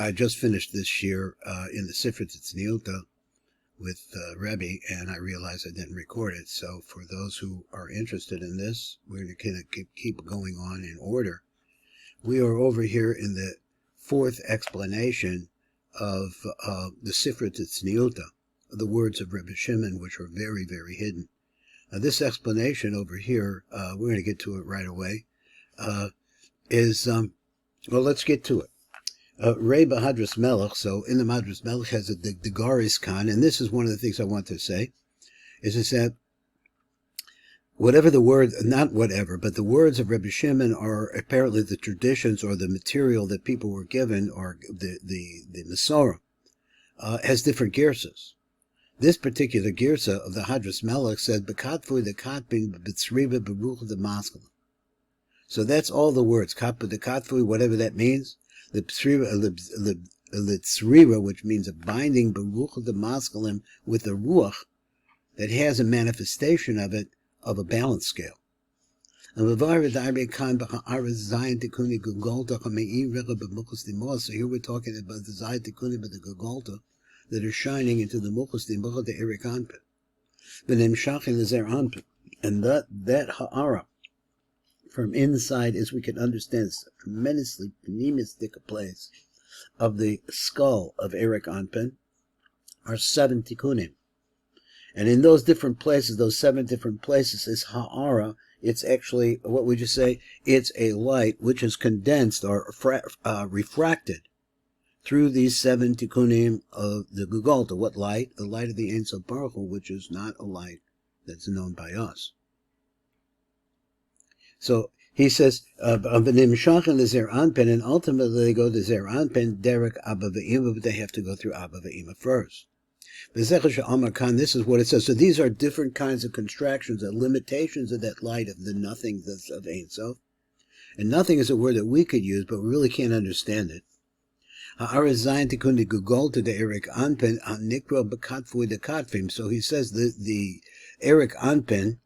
I just finished this year in the Sifra with Rebbe, and I realized I didn't record it. So for those who are interested in this, we're going to keep going on in order. We are over here in the fourth explanation of the Sifra Tzniuta, the words of Rebbe Shimon, which are very, very hidden. Now, this explanation over here, we're going to get to it right away, is, well, let's get to it. Rei Bahadras Melech, so in the Madras Melech has a Degaris Khan, and this is one of the things I want to say, is that whatever the word, not whatever, but the words of Rebbe Shimon are apparently the traditions or the material that people were given, or the Masorah, has different girsas. This particular girsa of the Hadras Melech says, Bekatfu de Katbin B'tzriva Beruch de Maskelim. So that's all the words, Katbu de Katfu, whatever that means. The Tzriva, which means a binding Beruch de Maskelim with a Ruach that has a manifestation of it, of a balance scale. So here we're talking about the Zayin Tikunei, but the Gulgalta that are shining into the Muchas Dimachah, the Erich Anpin. And that Ha'ara from inside, as we can understand, is a tremendously pneumistic place of the skull of Erich Anpin, are 7 Tikunim. And in those different places, those 7 different places, is Ha'ara. It's actually, what would you say? It's a light which is condensed or refracted through these 7 Tikunim of the Gulgalta. What light? The light of the Ein Sof Baruch Hu, which is not a light that's known by us. So he says, and ultimately they go to Zer Anpin, Derek, Abba Ve'ima, but they have to go through Abba Ve'ima first. This is what it says. So these are different kinds of constructions, limitations of that light of the nothing of Ein Sof. And nothing is a word that we could use, but we really can't understand it. So he says the Erich Anpin,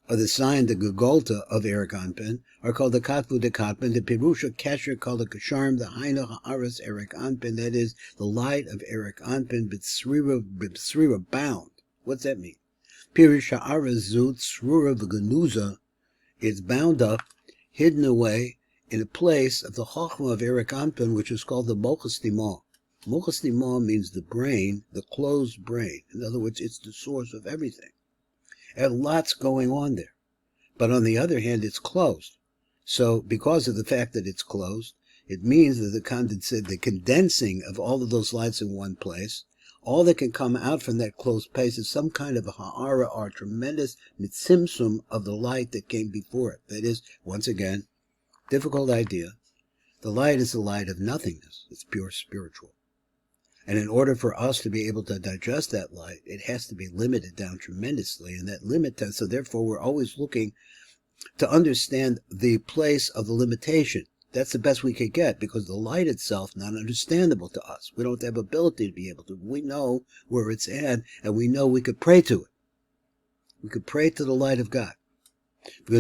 or the sign, the Gulgalta of Erich Anpin, are called the Katfu de Katpin, the Pirusha Kesher called the Kasharm, the Haino Ha'aras Erich Anpin, that is, the light of Erich Anpin, B'tzriva bound. What's that mean? Pirush Ha'aras Zut, Tzrura V'Ganuza, it's bound up, hidden away, in a place of the Chochmah of Erich Anpin, which is called the Mochas Dimah. Mochas Dimah means the brain, the closed brain. In other words, it's the source of everything. And lots going on there. But on the other hand, it's closed. So because of the fact that it's closed, it means that the condensing of all of those lights in one place, all that can come out from that closed place is some kind of a ha'ara or tremendous mitzimsum of the light that came before it. That is, once again, difficult idea. The light is the light of nothingness. It's pure spiritual. And in order for us to be able to digest that light, it has to be limited down tremendously. And that so therefore we're always looking to understand the place of the limitation. That's the best we could get, because the light itself not understandable to us. We don't have ability to be able to. We know where it's at, and we know we could pray to it. We could pray to the light of God. So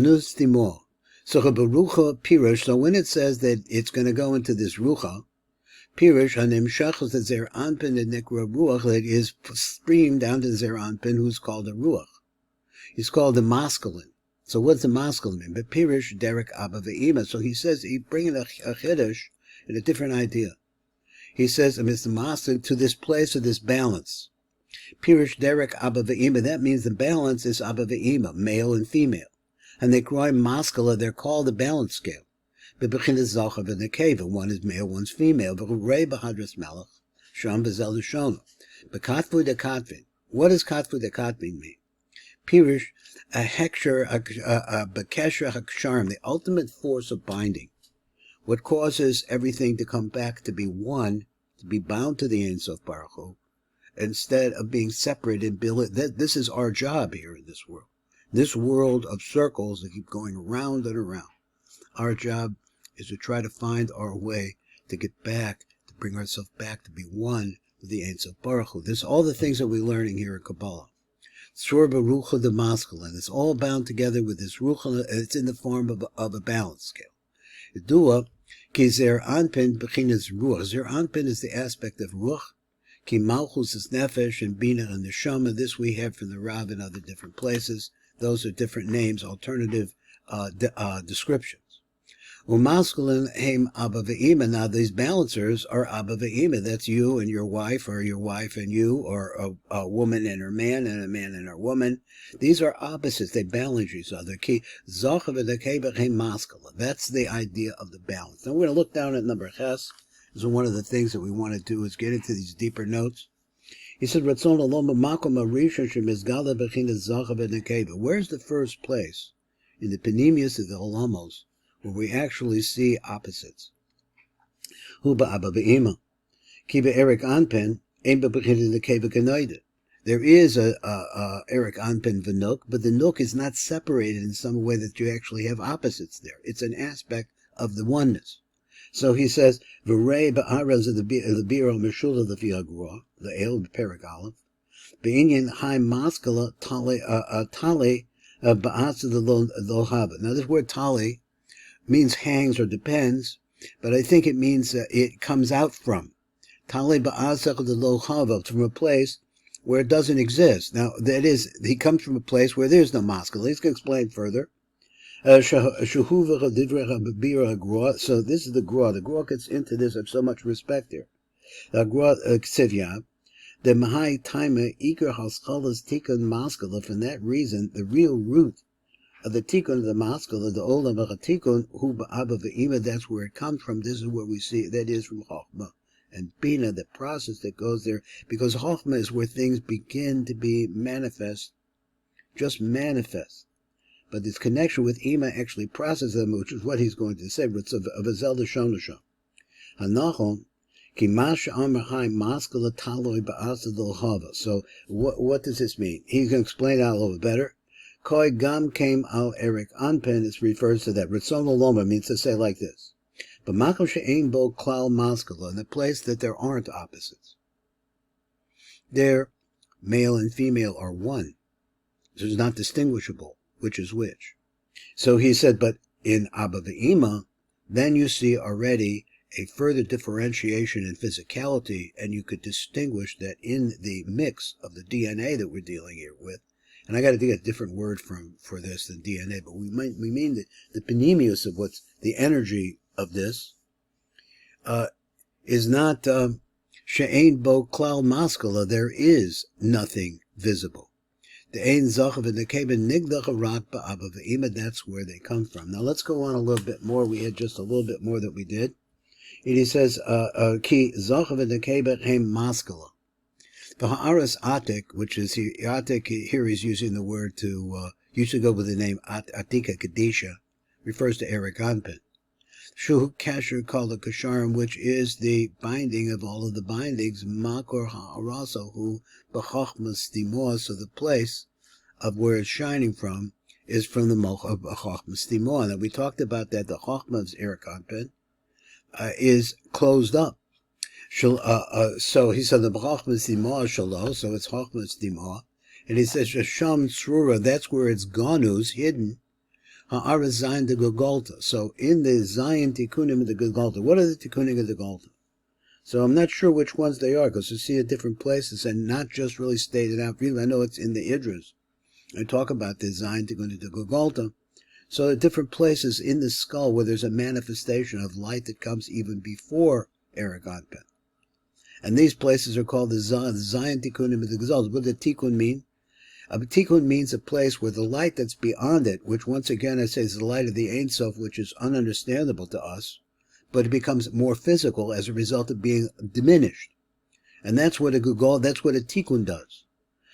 Berucha Pirush, so when it says that it's going to go into this Rucha, Pirush, Hanimshach, the Zer Anpin, the Nekra Ruach, that is streamed down to Zer Anpin, who's called a Ruach. He's called the masculine. So what's the masculine mean? But Pirush, Derek, Abba, Ve'ima. So he says, he's bringing a Chiddush and a different idea. He says, Mr. Master, to this place of this balance. Pirush, Derek, Abba, Ve'ima. That means the balance is Abba, Ve'ima, male and female. And they cry maskala, they're called the balance scale. Bebechin is ZOHAR and the cave. One is male, one's female. Rei Bahadras Melech, Sham Bezel Shona. Bekatfu de Katvin. What does Katfu de Katvin mean? Pirush, a hekshar, a bekesher haksharim, the ultimate force of binding. What causes everything to come back to be one, to be bound to the Ein Sof Baruch Hu, instead of being separate and build it. This is our job here in this world. This world of circles that keep going around and around. Our job is to try to find our way to get back, to bring ourselves back to be one with the Ein Sof Baruch Hu. This is all the things that we're learning here in Kabbalah. Tzur Rucha the masculine. It's all bound together with this Rucha. It's in the form of a balance scale. Dua Ki zer anpin bechinas ruach. Zer anpin is the aspect of ruach. Ki malchus is nefesh and bina and neshama. This we have from the Rav in other different places. Those are different names, alternative descriptions. Umaskulin heim abba ve'ima. Now these balancers are abba ve'ima. That's you and your wife, or your wife and you, or a woman and her man, and a man and her woman. These are opposites. They balance each other. Ki zohar v'nekeva heim maskula. That's the idea of the balance. Now we're going to look down at number ches. So one of the things that we want to do is get into these deeper notes. He said, Ratzon aloma makom arisha shemizgala b'chinas zohar v'nekeva. Where's the first place in the panemius of the olamos where we actually see opposites? Hu ba'abba ve'ima. Ki be'Erich Anpin, ein b'b'chinas nekeva k'noida. There is a Erich Anpin v'nuk, but the nuk is not separated in some way that you actually have opposites there. It's an aspect of the oneness. So he says, V'rei ba'araz of the biro meshula the fiagra, the el perik aleph, be'inyan high maskala tali ba'atz of the lohava. Now this word tali means hangs or depends, but I think it means it comes out from. Tali ba'asach of the lohava, from a place where it doesn't exist. Now that is, he comes from a place where there's no maskala. He's going to explain further. So this is the Gra. The Gra gets into this. I have so much respect here. The Gra Ksivyav. The Mahai Taima Iker Haskalas Tikun Maskala. For that reason, the real root of the Tikun of the Maskala, the Olam of Tikun, Hu Ba'aba Ve'ima, that's where it comes from. This is where we see that is from Chochmah and Bina, the process that goes there. Because Chochmah is where things begin to be manifest, just manifest. But this connection with Ima actually processes them, which is what he's going to say. It's of a Zelda Shonasha. Hanachon, ki masha amrahai maskala taloi ba'asa dolhava. So what does this mean? He's going to explain it out a little bit better. Koi gam came al Erich Anpin. It refers to that. Ritzon Loma means to say like this. But makom she'ein bo klal maskala, in the place that there aren't opposites. There, male and female are one. So it's not distinguishable which is which. So he said, but in Abba Ve'ima, then you see already a further differentiation in physicality, and you could distinguish that in the mix of the DNA that we're dealing here with, and I got to get a different word for this than DNA, but we mean the panemius of what's the energy of this, is not she'ein bo klal maskala, there is nothing visible. The ein zohar v'nekeva nigdach rak ba'abba ve'ima, that's where they come from. Now let's go on a little bit more. We had just a little bit more that we did. And he says, ki zohar v'nekeva heim maskala. The ha'aras atik, which is atik, here he's using the word to, used to go with the name atika kadisha, refers to Erich Anpin. Shu kasher called the kasharim, which is the binding of all of the bindings, makor ha'araso hu b'chochmas timor. So the place of where it's shining from is from the moch of chochmas timor. Now we talked about that the chochma of Erich Anpin is closed up. So he said the b'chochmas timor shalo, so it's chochmas timor, and he says sham tzrura, that's where it's ganus, hidden. Ha'aras Zayin de Gulgalta. So in the Zayin Tikunim of the Gulgalta, what are the Tikunim of the Gulgalta? So I'm not sure which ones they are, because you see at different places and not just really stated out. Really, I know it's in the Idras. I talk about the Zayin Tikunim of the Gulgalta. So at different places in the skull where there's a manifestation of light that comes even before Erich Anpin. And these places are called the Zayin Tikunim of the Gulgalta. What does Tikun mean? A tikkun means a place where the light that's beyond it, which once again I say is the light of the Ein Sof, which is ununderstandable to us, but it becomes more physical as a result of being diminished. And that's what that's what a tikkun does.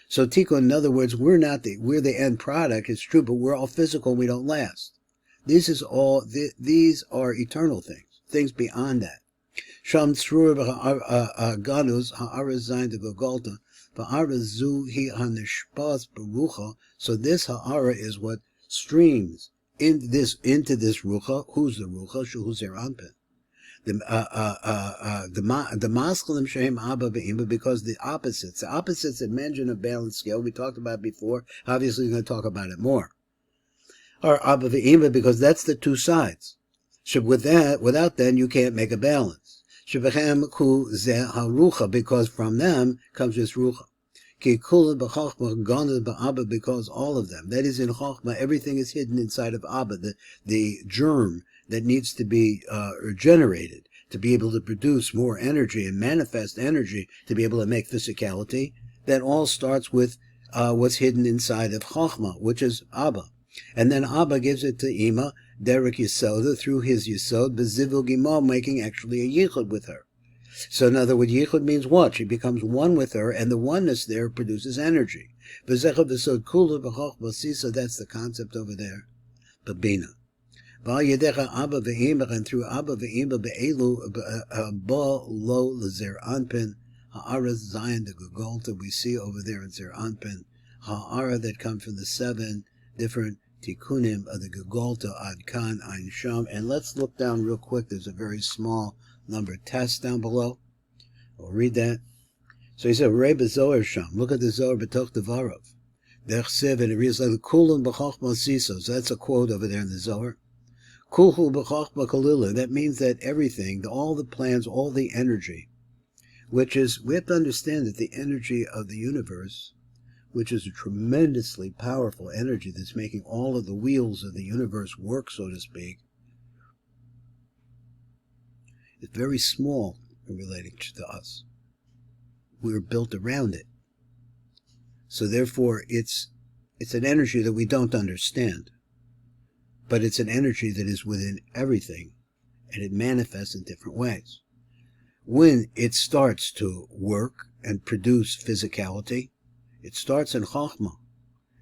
So tikkun, in other words, we're the end product, it's true, but we're all physical and we don't last. These are eternal things beyond that. Sham tzrur ganus ha'aras zayin de Gulgalta. So this ha'ara is what streams into this rucha. Who's the rucha? Who's their anpin? The masculine shehem abba ve'ima, because the opposites that mention a balanced scale, we talked about before, obviously we're going to talk about it more, are abba ve'ima, because that's the two sides. Without then, you can't make a balance. Shebechem ku ze harucha, because from them comes this rucha. Ki kula b'chachma gana ba'abba, because all of them, that is in chachma, everything is hidden inside of Abba, the germ that needs to be generated to be able to produce more energy and manifest energy to be able to make physicality. That all starts with what's hidden inside of chachma, which is Abba. And then Abba gives it to Ima, Derek Yisoda, through his Yisod, Bezivug Ima, making actually a yichud with her. So in other words, yichud means what? She becomes one with her, and the oneness there produces energy. V'zecha v'sod kula v'choch v'sisa, that's the concept over there. Babina. V'al yedecha Abba v'Ima, and through Abba v'Ima be'elu ba lo l'zer Anpin, ha'aras Zion the Gulgalta, we see over there in Zer Anpin, ha'ara that come from the 7 different Tikunim of the Gulgalta, Ad Kan, Ein Sham. And let's look down real quick. There's a very small number of tests down below. We'll read that. So he said, Reba Zohar Sham. Look at the Zohar B'toch Devarov. Dechsev, and it reads like Kulam B'chochma Siso. So that's a quote over there in the Zohar. Kulhu B'chochma Kalila. That means that everything, all the plans, all the energy, which is, we have to understand that the energy of the universe, which is a tremendously powerful energy that's making all of the wheels of the universe work, so to speak, is very small in relating to us. We're built around it. So therefore, it's an energy that we don't understand. But it's an energy that is within everything, and it manifests in different ways. When it starts to work and produce physicality, it starts in Chachma.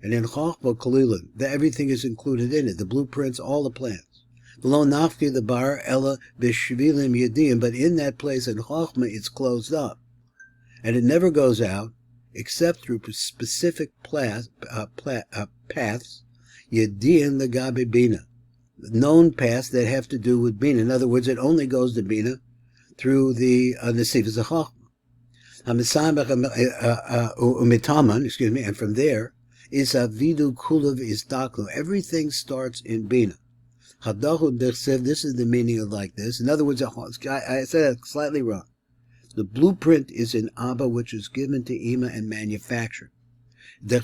And in Chachma Kalila, everything is included in it. The blueprints, all the plans. Below Nafki the bar, Ella Bishvilim Yadim, but in that place in Chachma it's closed up. And it never goes out except through specific paths, Yadim the Gabi Bina. Known paths that have to do with Bina. In other words, it only goes to Bina through the Nesivas of Chachma. And from there is Avidu Kulav Istaklu. Everything starts in Bina. This is the meaning of like this. In other words, I said it slightly wrong. The blueprint is in Abba, which is given to Ima and manufactured. The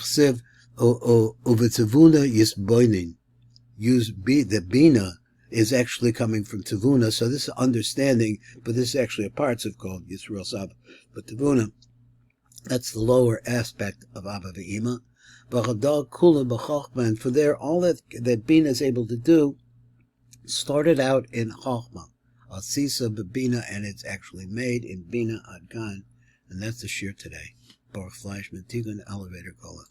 Bina is actually coming from Tavuna, so this is understanding, but this is actually a partsiv called Yisrael Saba. But Tavuna, that's the lower aspect of Abba Ve'ima. And for there, all that Bina is able to do started out in Chochma, Asisa B'Bina, and it's actually made in Bina Ad Kan. And that's the shir today. Baruch Fleischman, Tikunei, Elevator Kola.